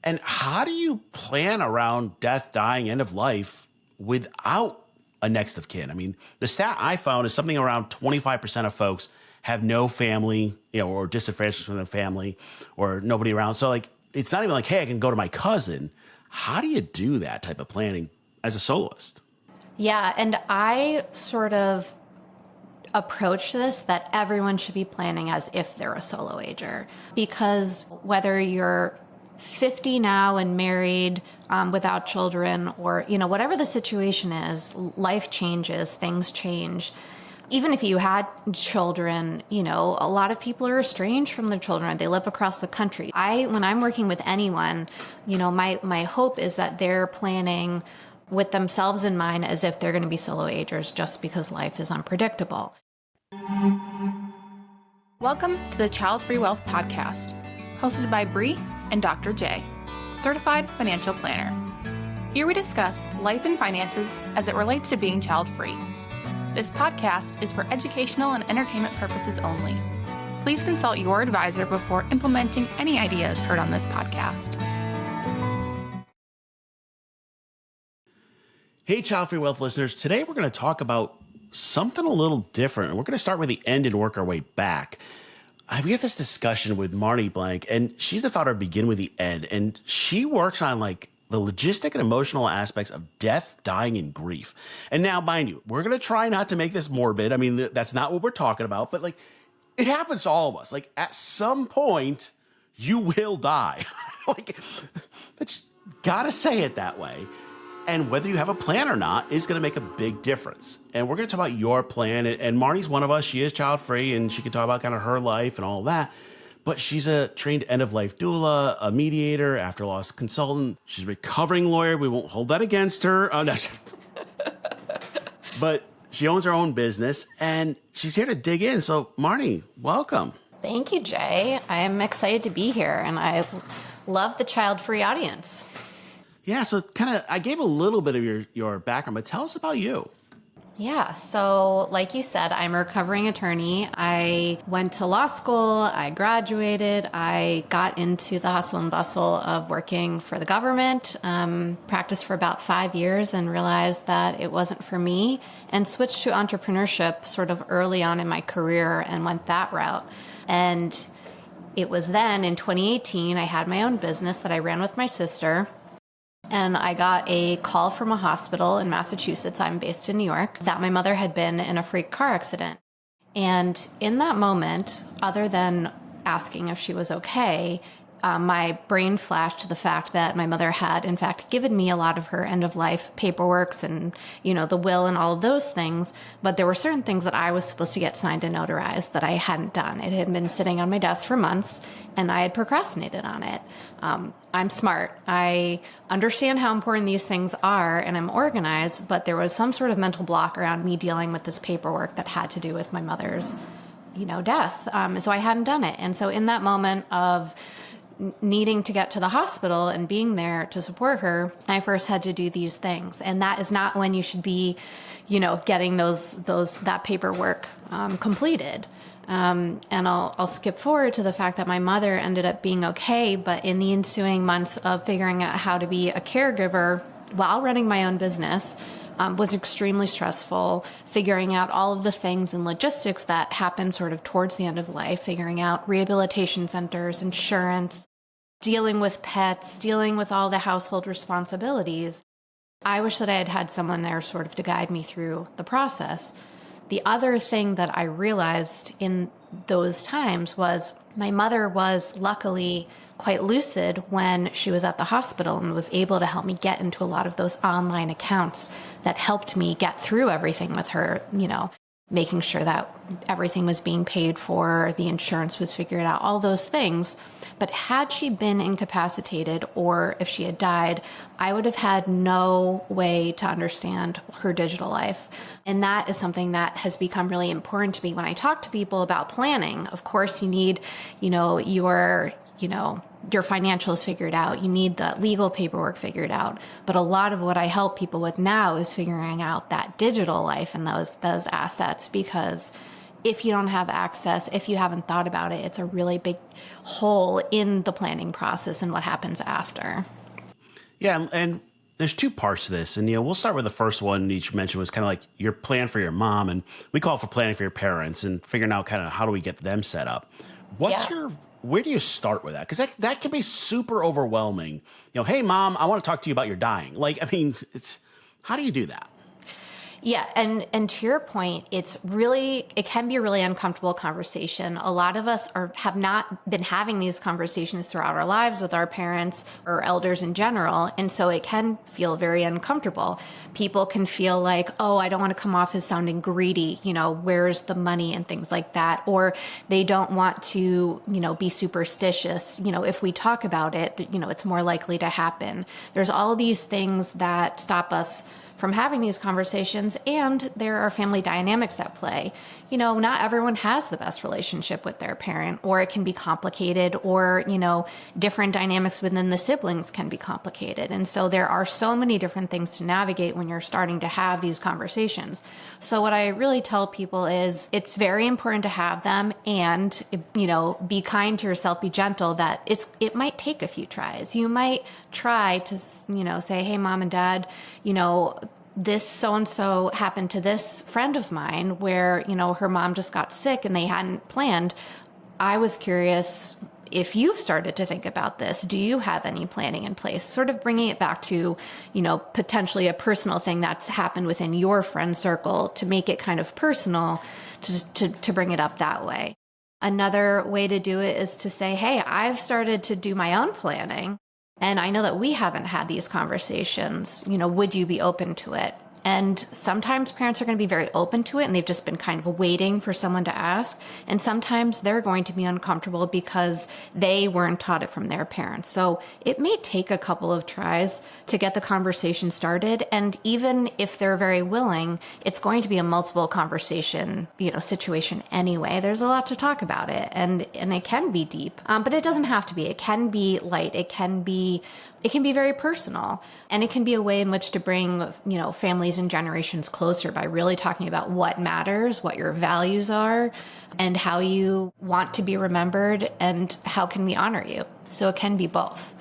And how do you plan around death, dying, end of life without a next of kin? I mean, the stat I found is something around 25% of folks have no family, or disenfranchised from their family or nobody around. So like, it's not even like, hey, I can go to my cousin. How do you do that type of planning as a soloist? Yeah. And I sort of approach this that everyone should be planning as if they're a solo ager, because whether you're 50 now and married without children, or, whatever the situation is, life changes, things change. Even if you had children, a lot of people are estranged from their children. They live across the country. When I'm working with anyone, my hope is that they're planning with themselves in mind as if they're going to be solo agers, just because life is unpredictable. Welcome to the Childfree Wealth Podcast, hosted by Bree and Dr. J, Certified Financial Planner. Here we discuss life and finances as it relates to being child-free. This podcast is for educational and entertainment purposes only. Please consult your advisor before implementing any ideas heard on this podcast. Hey, Childfree Wealth listeners. Today we're going to talk about something a little different. We're going to start with the end and work our way back. We have this discussion with Marni Blank, and she's the founder of Begin with the End, and she works on like the logistic and emotional aspects of death, dying, and grief. And now, mind you, we're going to try not to make this morbid. I mean, that's not what we're talking about, but like, it happens to all of us. Like, at some point, you will die. Like, that's gotta say it that way. And whether you have a plan or not is going to make a big difference. And we're going to talk about your plan. And Marni's one of us. She is child-free, and she can talk about kind of her life and all of that. But she's a trained end-of-life doula, a mediator, after-loss consultant. She's a recovering lawyer. We won't hold that against her. No. But she owns her own business, and she's here to dig in. So, Marni, welcome. Thank you, Jay. I'm excited to be here, and I love the child-free audience. Yeah, so I gave a little bit of your background, but tell us about you. Yeah, so like you said, I'm a recovering attorney. I went to law school, I graduated, I got into the hustle and bustle of working for the government, practiced for about 5 years and realized that it wasn't for me, and switched to entrepreneurship sort of early on in my career and went that route. And it was then in 2018, I had my own business that I ran with my sister. And I got a call from a hospital in Massachusetts, I'm based in New York, that my mother had been in a freak car accident. And in that moment, other than asking if she was okay, my brain flashed to the fact that my mother had, in fact, given me a lot of her end-of-life paperworks and, the will and all of those things. But there were certain things that I was supposed to get signed and notarized that I hadn't done. It had been sitting on my desk for months, and I had procrastinated on it. I'm smart. I understand how important these things are, and I'm organized, but there was some sort of mental block around me dealing with this paperwork that had to do with my mother's, death. So I hadn't done it. And so in that moment of needing to get to the hospital and being there to support her, I first had to do these things. And that is not when you should be, getting that paperwork completed. And I'll skip forward to the fact that my mother ended up being okay, but in the ensuing months of figuring out how to be a caregiver while running my own business, was extremely stressful, figuring out all of the things and logistics that happen sort of towards the end of life, figuring out rehabilitation centers, insurance, dealing with pets, dealing with all the household responsibilities. I wish that I had had someone there sort of to guide me through the process. The other thing that I realized in those times was my mother was luckily quite lucid when she was at the hospital and was able to help me get into a lot of those online accounts that helped me get through everything with her, making sure that everything was being paid for, the insurance was figured out, all those things. But had she been incapacitated or if she had died, I would have had no way to understand her digital life. And that is something that has become really important to me when I talk to people about planning. Of course, you need, your financials figured out. You need the legal paperwork figured out. But a lot of what I help people with now is figuring out that digital life and those assets, because if you don't have access, if you haven't thought about it, it's a really big hole in the planning process and what happens after. Yeah, and there's two parts to this. And, we'll start with the first one each mentioned was kind of like your plan for your mom. And we call it for planning for your parents and figuring out kind of how do we get them set up. Where do you start with that? Because that can be super overwhelming. Hey, mom, I want to talk to you about your dying. How do you do that? Yeah, and to your point, it can be a really uncomfortable conversation. A lot of us have not been having these conversations throughout our lives with our parents or elders in general, and so it can feel very uncomfortable. People can feel like, oh, I don't want to come off as sounding greedy, where's the money and things like that, or they don't want to, be superstitious. If we talk about it, it's more likely to happen. There's all these things that stop us from having these conversations, and there are family dynamics at play. Not everyone has the best relationship with their parent, or it can be complicated, or, different dynamics within the siblings can be complicated. And so there are so many different things to navigate when you're starting to have these conversations. So what I really tell people is it's very important to have them, and, be kind to yourself, be gentle, that it might take a few tries. You might try to, say, hey, mom and dad, this so-and-so happened to this friend of mine where, her mom just got sick and they hadn't planned. I was curious if you've started to think about this. Do you have any planning in place? Sort of bringing it back to, potentially a personal thing that's happened within your friend circle to make it kind of personal, to bring it up that way. Another way to do it is to say, hey, I've started to do my own planning, and I know that we haven't had these conversations. Would you be open to it? And sometimes parents are going to be very open to it, and they've just been kind of waiting for someone to ask. And sometimes they're going to be uncomfortable because they weren't taught it from their parents. So it may take a couple of tries to get the conversation started. And even if they're very willing, it's going to be a multiple conversation, situation anyway. There's a lot to talk about it, and it can be deep, but it doesn't have to be. It can be light. It can be very personal, and it can be a way in which to bring, families and generations closer by really talking about what matters, what your values are, and how you want to be remembered, and how can we honor you. So it can be both.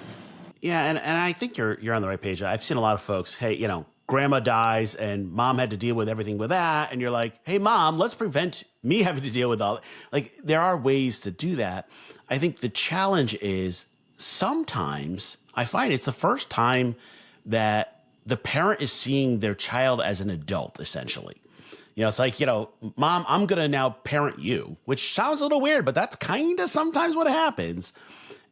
Yeah, and I think you're on the right page. I've seen a lot of folks, hey, grandma dies and mom had to deal with everything with that, and you're like, hey, mom, let's prevent me having to deal with all. There are ways to do that. I think the challenge is sometimes I find it's the first time that the parent is seeing their child as an adult, essentially. It's like, mom, I'm going to now parent you, which sounds a little weird, but that's kind of sometimes what happens.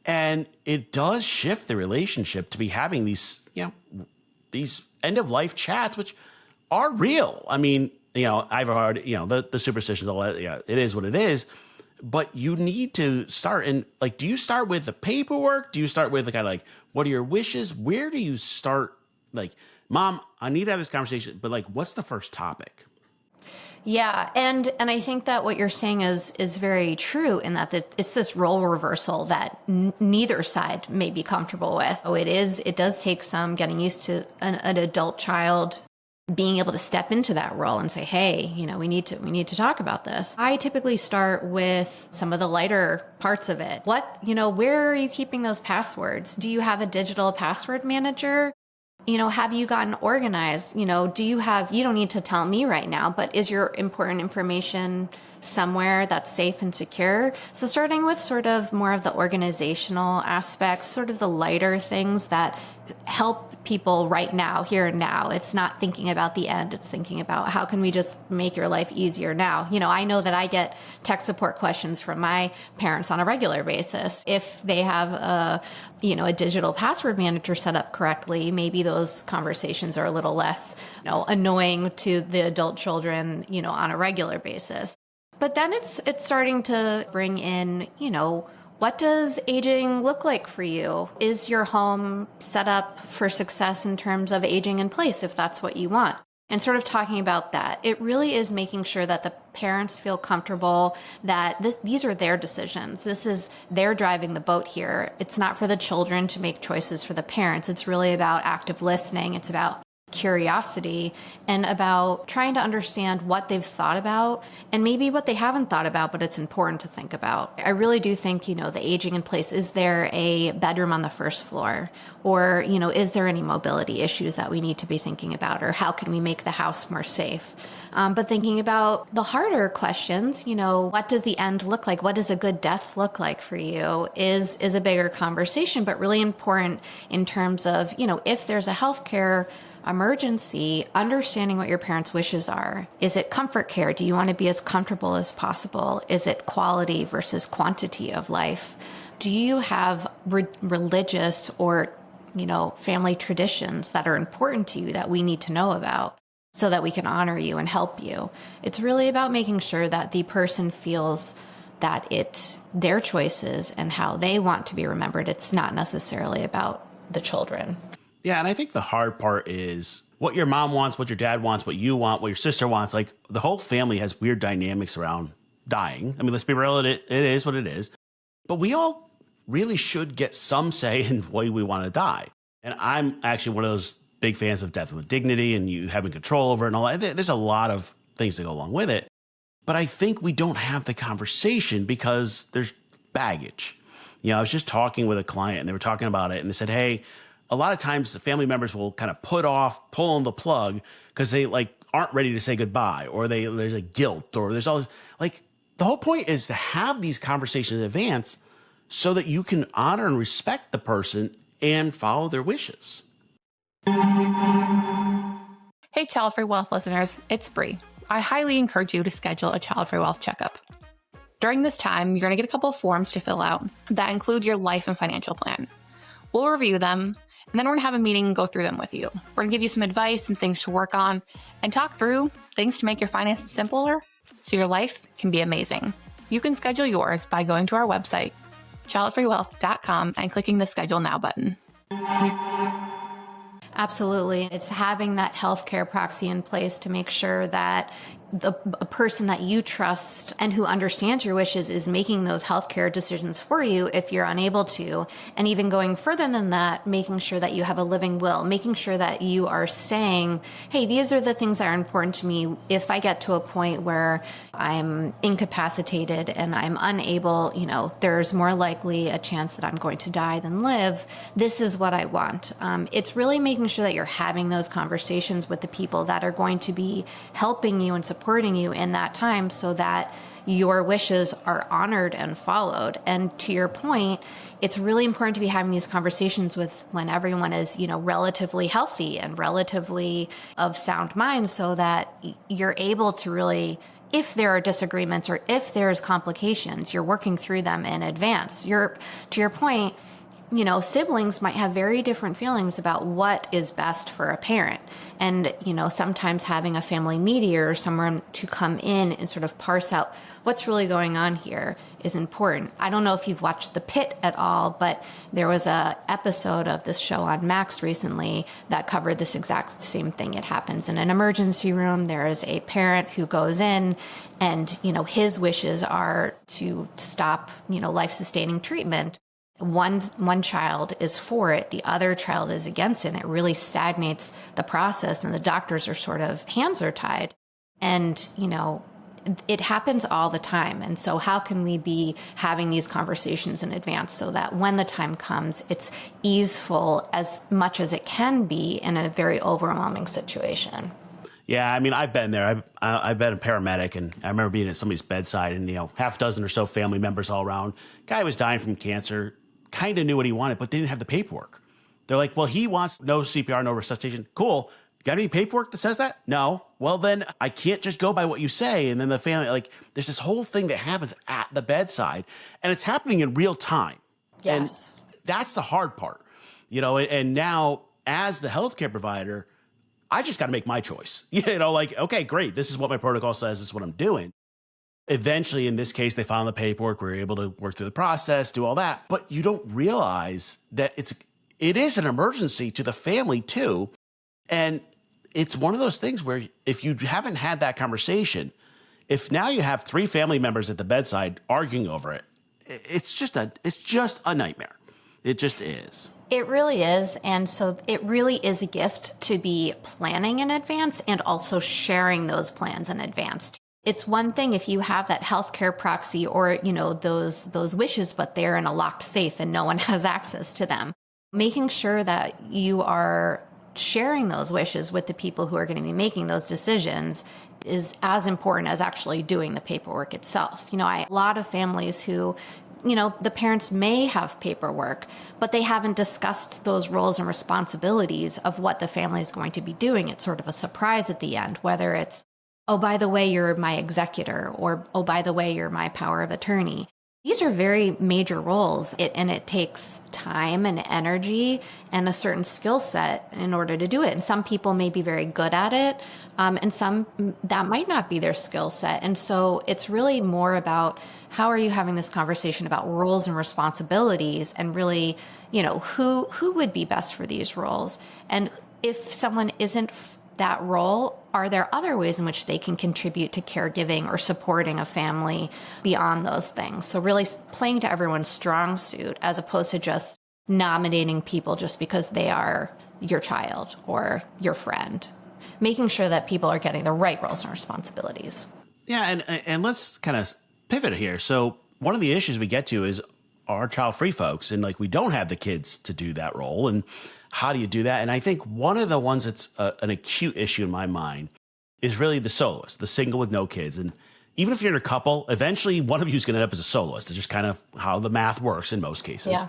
And it does shift the relationship to be having these, these end of life chats, which are real. I mean, I've heard, the superstitions, all that, it is what it is. But you need to start, and do you start with the paperwork? Do you start with the kind of what are your wishes? Where do you start? Mom, I need to have this conversation, but what's the first topic? Yeah, and I think that what you're saying is very true in that it's this role reversal that neither side may be comfortable with. So it does take some getting used to an adult child being able to step into that role and say, hey, we need to talk about this. I typically start with some of the lighter parts of it. Where are you keeping those passwords? Do you have a digital password manager? Have you gotten organized? You don't need to tell me right now, but is your important information somewhere that's safe and secure? So starting with sort of more of the organizational aspects, sort of the lighter things that help people right now, here and now. It's not thinking about the end. It's thinking about how can we just make your life easier now? I know that I get tech support questions from my parents on a regular basis. If they have a digital password manager set up correctly, maybe those conversations are a little less, annoying to the adult children, on a regular basis. But then it's starting to bring in, what does aging look like for you? Is your home set up for success in terms of aging in place, if that's what you want? And sort of talking about that. It really is making sure that the parents feel comfortable that these are their decisions. They're driving the boat here. It's not for the children to make choices for the parents. It's really about active listening. It's about curiosity and about trying to understand what they've thought about and maybe what they haven't thought about, but it's important to think about. I really do think, the aging in place, is there a bedroom on the first floor? Or, is there any mobility issues that we need to be thinking about? Or how can we make the house more safe? But thinking about the harder questions, what does the end look like? What does a good death look like for you is a bigger conversation, but really important in terms of, if there's a healthcare emergency, understanding what your parents' wishes are. Is it comfort care? Do you want to be as comfortable as possible? Is it quality versus quantity of life? Do you have religious or, family traditions that are important to you that we need to know about so that we can honor you and help you? It's really about making sure that the person feels that it's their choices and how they want to be remembered. It's not necessarily about the children. Yeah, and I think the hard part is what your mom wants, what your dad wants, what you want, what your sister wants. Like, the whole family has weird dynamics around dying. I mean, let's be real, it is what it is. But we all really should get some say in the way we want to die. And I'm actually one of those big fans of death with dignity and you having control over it and all that. There's a lot of things that go along with it. But I think we don't have the conversation because there's baggage. I was just talking with a client and they were talking about it and they said, hey, a lot of times the family members will kind of pull on the plug because they aren't ready to say goodbye, or there's a guilt, or there's all this. The whole point is to have these conversations in advance so that you can honor and respect the person and follow their wishes. Hey, Childfree Wealth listeners, it's Bree. I highly encourage you to schedule a Childfree Wealth checkup. During this time, you're going to get a couple of forms to fill out that include your life and financial plan. We'll review them, and then we're going to have a meeting and go through them with you. We're going to give you some advice and things to work on and talk through things to make your finances simpler so your life can be amazing. You can schedule yours by going to our website, childfreewealth.com, and clicking the Schedule Now button. Absolutely. It's having that healthcare proxy in place to make sure that a person that you trust and who understands your wishes is making those healthcare decisions for you if you're unable to. And even going further than that, making sure that you have a living will, making sure that you are saying, hey, these are the things that are important to me. If I get to a point where I'm incapacitated and I'm unable, there's more likely a chance that I'm going to die than live. This is what I want. It's really making sure that you're having those conversations with the people that are going to be helping you and supporting you in that time so that your wishes are honored and followed. And to your point, it's really important to be having these conversations when everyone is, relatively healthy and relatively of sound mind so that you're able to really, if there are disagreements or if there's complications, you're working through them in advance. To your point, siblings might have very different feelings about what is best for a parent. And, sometimes having a family mediator or someone to come in and sort of parse out what's really going on here is important. I don't know if you've watched The Pit at all, but there was a episode of this show on Max recently that covered this exact same thing. It happens in an emergency room. There is a parent who goes in and, his wishes are to stop, life-sustaining treatment. One child is for it, the other child is against it, and it really stagnates the process, and the doctors are sort of, hands are tied. And, it happens all the time. And so how can we be having these conversations in advance so that when the time comes, it's easeful as much as it can be in a very overwhelming situation? Yeah, I mean, I've been there. I've been a paramedic, and I remember being at somebody's bedside and, half a dozen or so family members all around. Guy was dying from cancer, kind of knew what he wanted, but they didn't have the paperwork. They're like, well, he wants no CPR, no resuscitation. Cool. Got any paperwork that says that? No. Well, then I can't just go by what you say. And then the family, there's this whole thing that happens at the bedside, and it's happening in real time. Yes. And that's the hard part, and now as the healthcare provider, I just got to make my choice. Okay, great. This is what my protocol says. This is what I'm doing. Eventually, in this case, they found the paperwork. We were able to work through the process, do all that. But you don't realize that it is an emergency to the family too. And it's one of those things where if you haven't had that conversation, if now you have 3 family members at the bedside arguing over it, it's just a nightmare. It just is. It really is. And so it really is a gift to be planning in advance and also sharing those plans in advance. It's one thing if you have that healthcare proxy or, those wishes, but they're in a locked safe and no one has access to them. Making sure that you are sharing those wishes with the people who are going to be making those decisions is as important as actually doing the paperwork itself. A lot of families who, the parents may have paperwork, but they haven't discussed those roles and responsibilities of what the family is going to be doing. It's sort of a surprise at the end, whether it's, oh, by the way, you're my executor, or, oh, by the way, you're my power of attorney. These are very major roles, and it takes time and energy and a certain skill set in order to do it. And some people may be very good at it, and some that might not be their skill set. And so it's really more about how are you having this conversation about roles and responsibilities, and really, who would be best for these roles. And if someone isn't that role, are there other ways in which they can contribute to caregiving or supporting a family beyond those things? So really playing to everyone's strong suit as opposed to just nominating people just because they are your child or your friend. Making sure that people are getting the right roles and responsibilities. Yeah, and let's kind of pivot here. So one of the issues we get to is our child-free folks, and we don't have the kids to do that role. And how do you do that? And I think one of the ones that's an acute issue in my mind is really the soloist, the single with no kids. And even if you're in a couple, eventually one of you is going to end up as a soloist. It's just kind of how the math works in most cases. Yeah.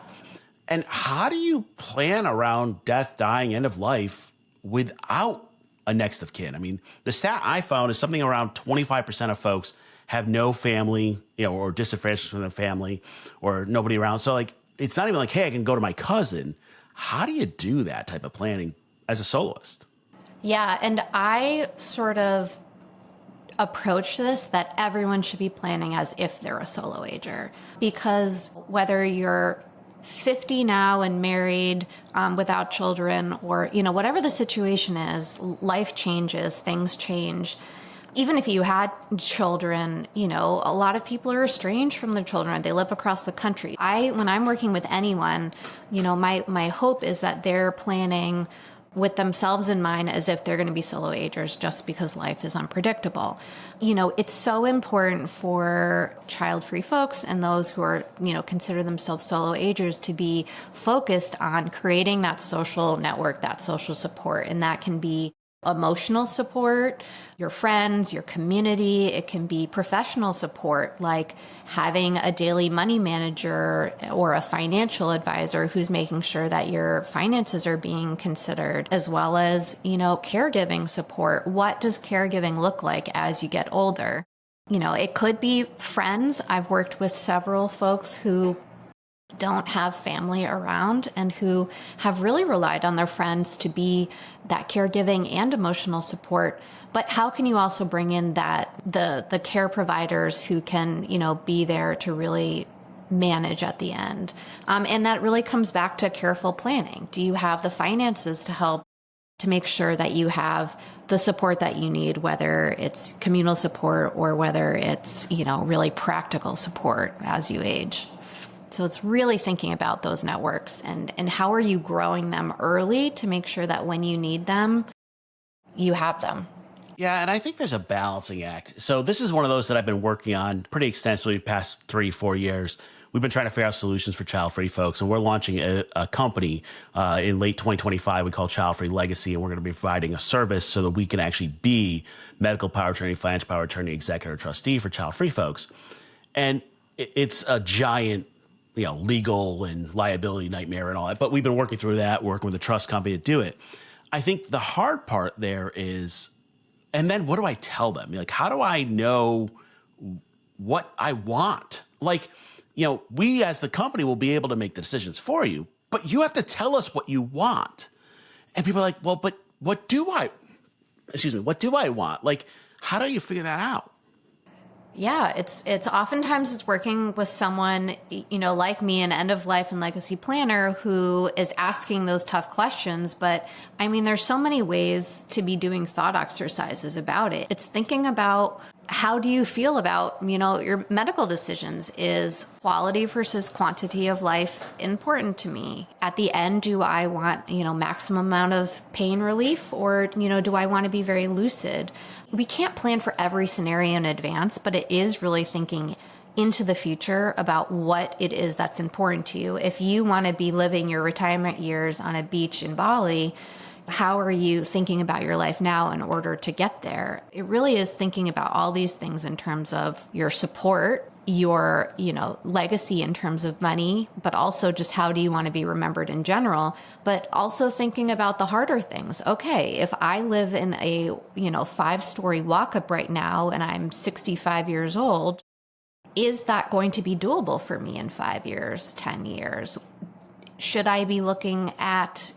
And how do you plan around death, dying, end of life without a next of kin? I mean, the stat I found is something around 25% of folks have no family, or disenfranchised from their family, or nobody around. So it's not even like, hey, I can go to my cousin. How do you do that type of planning as a soloist? Yeah, and I sort of approach this that everyone should be planning as if they're a solo ager, because whether you're 50 now and married without children, or whatever the situation is, life changes, things change. Even if you had children, a lot of people are estranged from their children. They live across the country. When I'm working with anyone, my hope is that they're planning with themselves in mind as if they're going to be solo agers, just because life is unpredictable. It's so important for child-free folks and those who are, consider themselves solo agers to be focused on creating that social network, that social support. And that can be emotional support, your friends, your community. It can be professional support, like having a daily money manager or a financial advisor who's making sure that your finances are being considered, as well as, caregiving support. What does caregiving look like as you get older? It could be friends. I've worked with several folks who don't have family around and who have really relied on their friends to be that caregiving and emotional support. But how can you also bring in the care providers who can, be there to really manage at the end? And that really comes back to careful planning. Do you have the finances to help to make sure that you have the support that you need, whether it's communal support or whether it's, really practical support as you age? So it's really thinking about those networks and how are you growing them early to make sure that when you need them, you have them. Yeah, and I think there's a balancing act. So this is one of those that I've been working on pretty extensively the past 3-4 years. We've been trying to figure out solutions for child-free folks, and we're launching a company in late 2025 we call Childfree Legacy, and we're going to be providing a service so that we can actually be medical power attorney, financial power attorney, executor, trustee for child-free folks. And it's a giant legal and liability nightmare and all that. But we've been working through that, working with a trust company to do it. I think the hard part there is, and then what do I tell them? How do I know what I want? We as the company will be able to make the decisions for you, but you have to tell us what you want. And people are like, well, but what do I want? How do you figure that out? Yeah, it's oftentimes it's working with someone, like me, an end of life and legacy planner who is asking those tough questions. But there's so many ways to be doing thought exercises about it. It's thinking about how do you feel about, your medical decisions? Is quality versus quantity of life important to me? At the end, do I want, maximum amount of pain relief, or, do I want to be very lucid? We can't plan for every scenario in advance, but it is really thinking into the future about what it is that's important to you. If you want to be living your retirement years on a beach in Bali, how are you thinking about your life now in order to get there? It really is thinking about all these things in terms of your support, your, legacy in terms of money, but also just how do you want to be remembered in general, but also thinking about the harder things. Okay, if I live in a, 5-story walk-up right now and I'm 65 years old, is that going to be doable for me in 5 years, 10 years? Should I be looking at,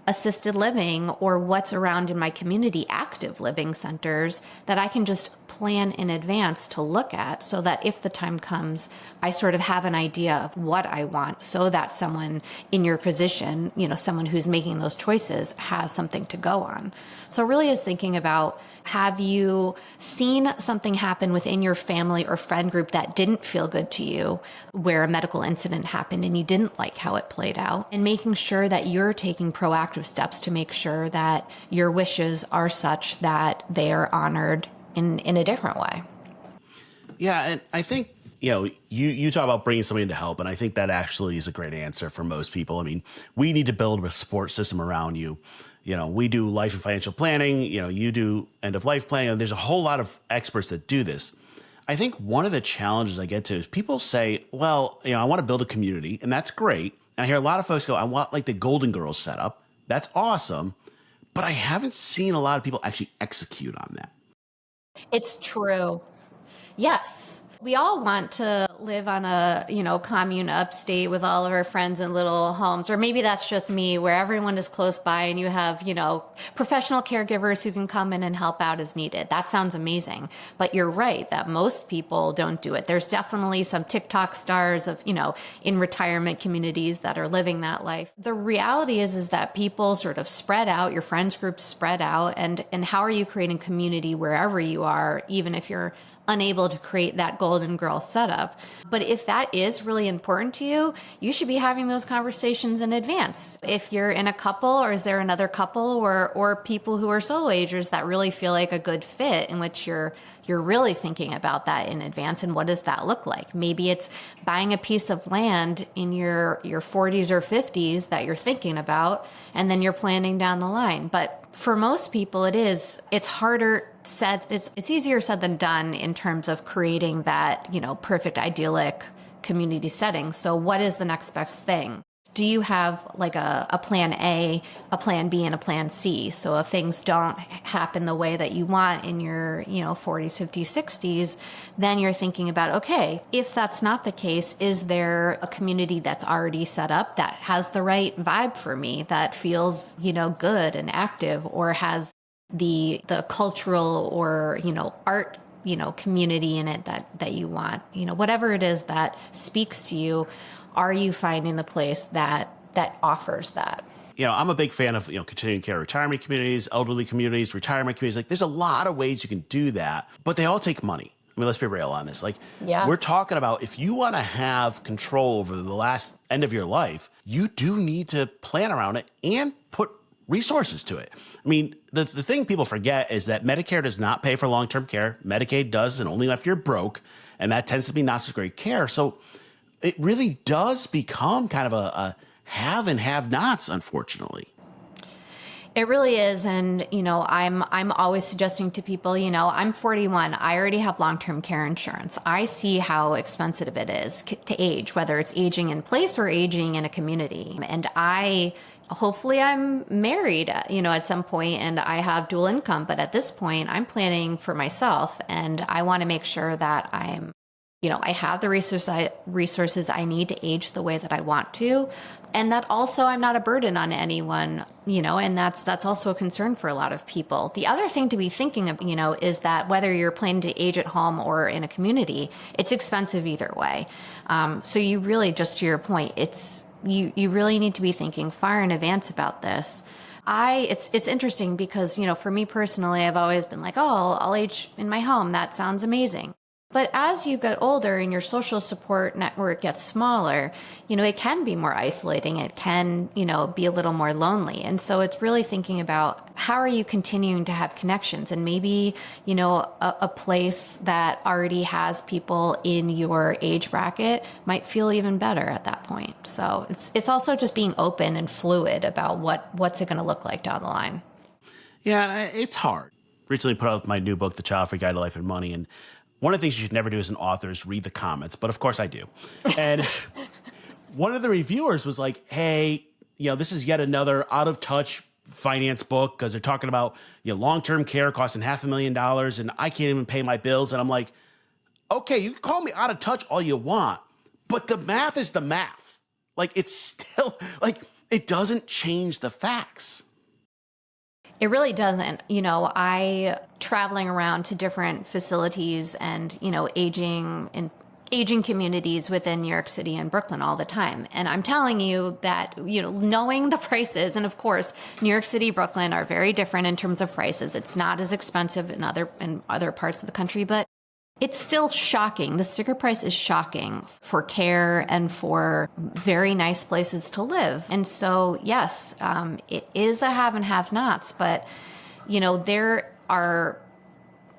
assisted living or what's around in my community, active living centers that I can just plan in advance to look at, so that if the time comes, I sort of have an idea of what I want, so that someone in your position, someone who's making those choices, has something to go on. So really is thinking about, have you seen something happen within your family or friend group that didn't feel good to you, where a medical incident happened and you didn't like how it played out, and making sure that you're taking proactive steps to make sure that your wishes are such that they are honored in a different way. Yeah, and I think, you talk about bringing somebody in to help, and I think that actually is a great answer for most people. I mean, we need to build a support system around you. We do life and financial planning, you do end of life planning, and there's a whole lot of experts that do this. I think one of the challenges I get to is people say, well, I want to build a community, and that's great. And I hear a lot of folks go, I want like the Golden Girls setup. That's awesome. But I haven't seen a lot of people actually execute on that. It's true. Yes. We all want to live on a, commune upstate with all of our friends in little homes. Or maybe that's just me, where everyone is close by and you have, professional caregivers who can come in and help out as needed. That sounds amazing. But you're right that most people don't do it. There's definitely some TikTok stars of, in retirement communities that are living that life. The reality is that people sort of spread out, your friends groups spread out, and how are you creating community wherever you are, even if you're unable to create that Golden Girl setup? But if that is really important to you, you should be having those conversations in advance. If you're in a couple, or is there another couple or people who are solo agers that really feel like a good fit, in which you're really thinking about that in advance, and what does that look like? Maybe it's buying a piece of land in your 40s or 50s that you're thinking about, and then you're planning down the line. But for most people, it's harder said, it's easier said than done in terms of creating that, perfect idyllic community setting. So what is the next best thing? Do you have like a plan A, a plan B, and a plan C? So if things don't happen the way that you want in your, 40s, 50s, 60s, then you're thinking about, okay, if that's not the case, is there a community that's already set up that has the right vibe for me, that feels, good and active, or has the cultural or, art, community in it that you want, whatever it is that speaks to you. Are you finding the place that offers that? I'm a big fan of, continuing care retirement communities, elderly communities, retirement communities. Like, there's a lot of ways you can do that, but they all take money. I mean, let's be real on this. Like, yeah. We're talking about, if you want to have control over the last end of your life, you do need to plan around it and put resources to it. I mean, the thing people forget is that Medicare does not pay for long-term care. Medicaid does, and only if you're broke, and that tends to be not so great care. So it really does become kind of a have and have-nots, unfortunately. It really is. And, I'm always suggesting to people, I'm 41. I already have long-term care insurance. I see how expensive it is to age, whether it's aging in place or aging in a community. And hopefully I'm married, at some point, and I have dual income. But at this point, I'm planning for myself, and I want to make sure that I have the resources I need to age the way that I want to, and that also I'm not a burden on anyone, and that's also a concern for a lot of people. The other thing to be thinking of, is that whether you're planning to age at home or in a community, it's expensive either way. So you really, just to your point, you really need to be thinking far in advance about this. It's interesting because, for me personally, I've always been like, oh, I'll age in my home. That sounds amazing. But as you get older and your social support network gets smaller, it can be more isolating. It can, be a little more lonely. And so it's really thinking about how are you continuing to have connections, and maybe, a place that already has people in your age bracket might feel even better at that point. So it's also just being open and fluid about what's it going to look like down the line. Yeah, it's hard. Recently put out my new book, The Childfree Guide to Life and Money, and one of the things you should never do as an author is read the comments, but of course I do. And one of the reviewers was like, hey, this is yet another out of touch finance book because they're talking about long-term care costing $500,000 and I can't even pay my bills. And I'm like, okay, you can call me out of touch all you want, but the math is the math. Like, it's still like, it doesn't change the facts. It really doesn't. I traveling around to different facilities and, aging communities within New York City and Brooklyn all the time. And I'm telling you that, knowing the prices, and of course, New York City, Brooklyn are very different in terms of prices. It's not as expensive in other parts of the country, but it's still shocking. The sticker price is shocking for care and for very nice places to live. And so, yes, it is a have and have nots, but, there are,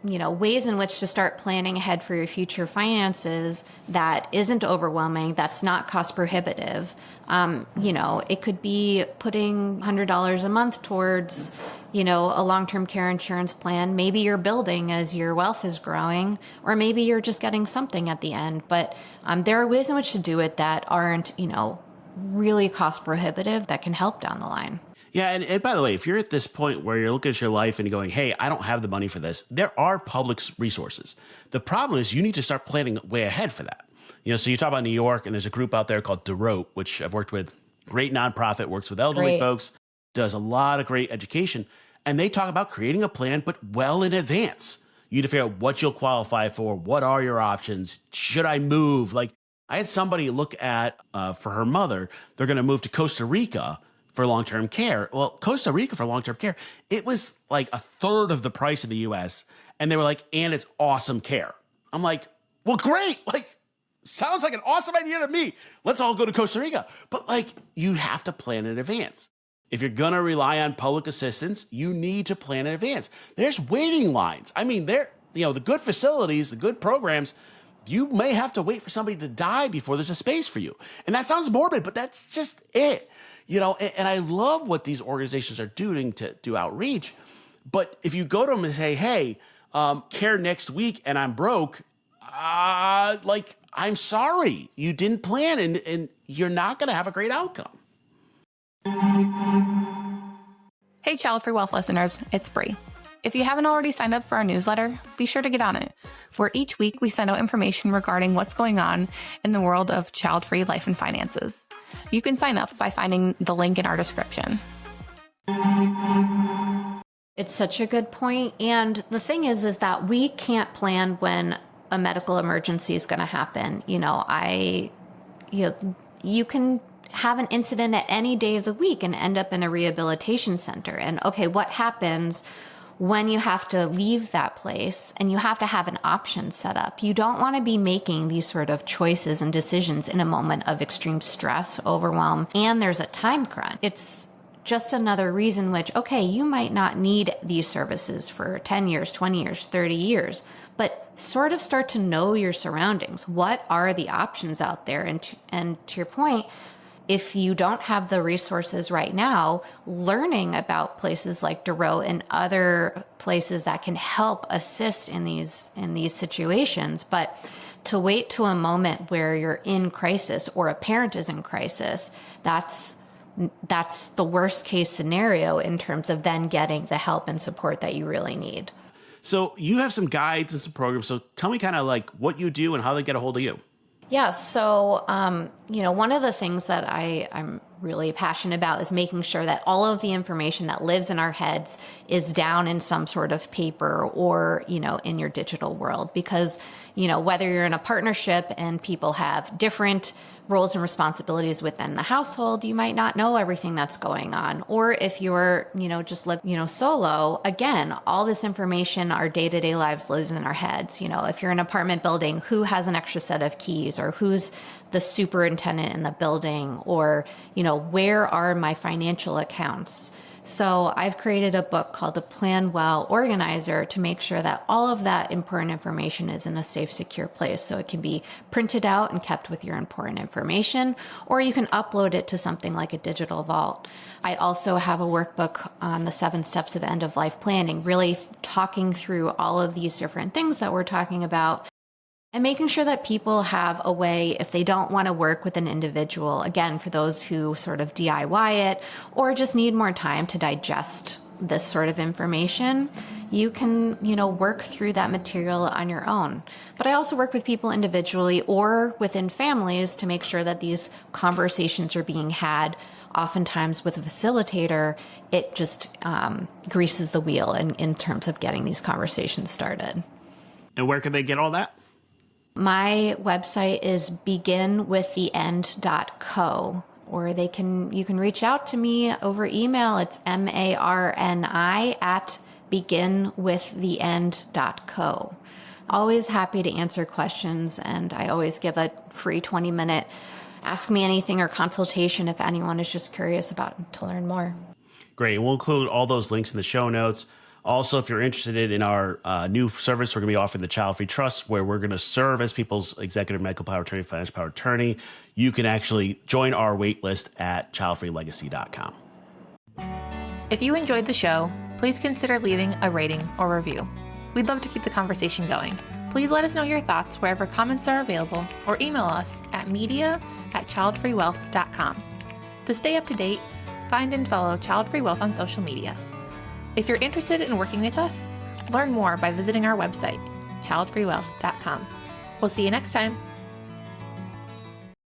ways in which to start planning ahead for your future finances that isn't overwhelming, that's not cost prohibitive. It could be putting $100 a month towards, a long-term care insurance plan. Maybe you're building as your wealth is growing, or maybe you're just getting something at the end. But there are ways in which to do it that aren't, really cost prohibitive that can help down the line. Yeah, and by the way, if you're at this point where you're looking at your life and you're going, hey, I don't have the money for this, there are public resources. The problem is you need to start planning way ahead for that. So you talk about New York, and there's a group out there called doula, which I've worked with. Great nonprofit, works with elderly folks, does a lot of great education. And they talk about creating a plan, but well in advance. You need to figure out what you'll qualify for. What are your options? Should I move? Like, I had somebody look at, for her mother, they're going to move to Costa Rica for long-term care. Well, Costa Rica for long-term care, it was like a third of the price of the US. And they were like, and it's awesome care. I'm like, well, great. Like, sounds like an awesome idea to me. Let's all go to Costa Rica. But you have to plan in advance. If you're going to rely on public assistance, you need to plan in advance. There's waiting lines. I mean, the good facilities, the good programs, you may have to wait for somebody to die before there's a space for you. And that sounds morbid, but that's just it. And I love what these organizations are doing to do outreach. But if you go to them and say, hey, care next week and I'm broke, I'm sorry, you didn't plan and you're not going to have a great outcome. Hey, Childfree Wealth listeners, it's Bree. If you haven't already signed up for our newsletter, be sure to get on it, where each week we send out information regarding what's going on in the world of child-free life and finances. You can sign up by finding the link in our description. It's such a good point. And the thing is that we can't plan when a medical emergency is going to happen. You can have an incident at any day of the week and end up in a rehabilitation center. And okay, what happens when you have to leave that place and you have to have an option set up? You don't want to be making these sort of choices and decisions in a moment of extreme stress, overwhelm, and there's a time crunch. It's just another reason which, okay, you might not need these services for 10 years, 20 years, 30 years, but sort of start to know your surroundings. What are the options out there? And to your point, if you don't have the resources right now, learning about places like Duro and other places that can help assist in these situations, but to wait to a moment where you're in crisis or a parent is in crisis, that's the worst case scenario in terms of then getting the help and support that you really need. So you have some guides and some programs. So tell me kind of what you do and how they get a hold of you. Yeah. So, one of the things that I'm really passionate about is making sure that all of the information that lives in our heads is down in some sort of paper or, in your digital world. Because, whether you're in a partnership and people have different roles and responsibilities within the household, you might not know everything that's going on. Or if you're, just live, solo, again, all this information, our day-to-day lives lives in our heads. If you're in an apartment building, who has an extra set of keys, or who's the superintendent in the building, or, where are my financial accounts? So I've created a book called the Plan Well Organizer to make sure that all of that important information is in a safe, secure place. So it can be printed out and kept with your important information, or you can upload it to something like a digital vault. I also have a workbook on the 7 steps of end of life planning, really talking through all of these different things that we're talking about, and making sure that people have a way, if they don't want to work with an individual, again, for those who sort of DIY it or just need more time to digest this sort of information, you can, work through that material on your own. But I also work with people individually or within families to make sure that these conversations are being had. Oftentimes with a facilitator, it just greases the wheel in terms of getting these conversations started. And where can they get all that? My website is beginwiththeend.co, or you can reach out to me over email. It's marni@beginwiththeend.co. Always happy to answer questions, and I always give a free 20-minute ask me anything or consultation if anyone is just curious about to learn more. Great. We'll include all those links in the show notes. Also, if you're interested in our new service, we're going to be offering the Childfree Trust, where we're going to serve as people's executive medical power of attorney, financial power of attorney. You can actually join our wait list at childfreelegacy.com. If you enjoyed the show, please consider leaving a rating or review. We'd love to keep the conversation going. Please let us know your thoughts wherever comments are available, or email us at media@childfreewealth.com. To stay up to date, find and follow Childfree Wealth on social media. If you're interested in working with us, learn more by visiting our website, childfreewealth.com. We'll see you next time.